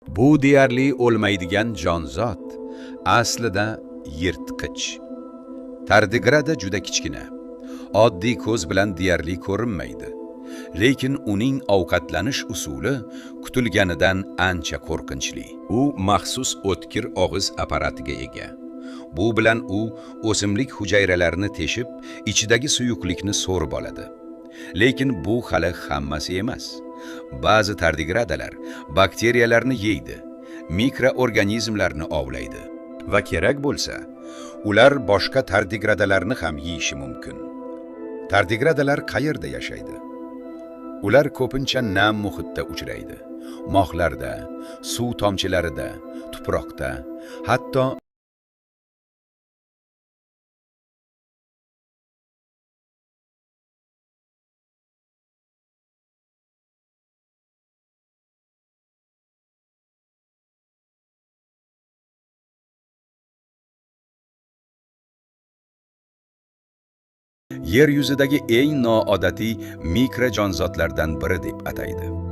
Bu deyarli o'lmaydigan jonzot, aslida yirtqich. Tardigrada juda kichkina, oddiy ko'z bilan deyarli ko'rinmaydi. Lekin uning ovqatlanish usuli kutilganidan ancha qo'rqinchli. U maxsus o'tkir og'iz apparatiga ega. Bu bilan u o'simlik hujayralarini teshib, ichidagi suyuqlikni so'rib oladi. Lekin bu hali hammasi emas. Ba'zi tardigradalar bakteriyalarni yeydi, mikroorganizmlarni ovlaydi va kerak bo'lsa, ular boshqa tardigradalarni ham yeyishi mumkin. Tardigradalar qayerda yashaydi? Ular ko'pincha nam muhitda uchraydi. Moxlarda, suv tomchilarida, tuproqda, hatto yer yuzidagi eng noodatiy mikrojonzotlardan biri deb ataydi.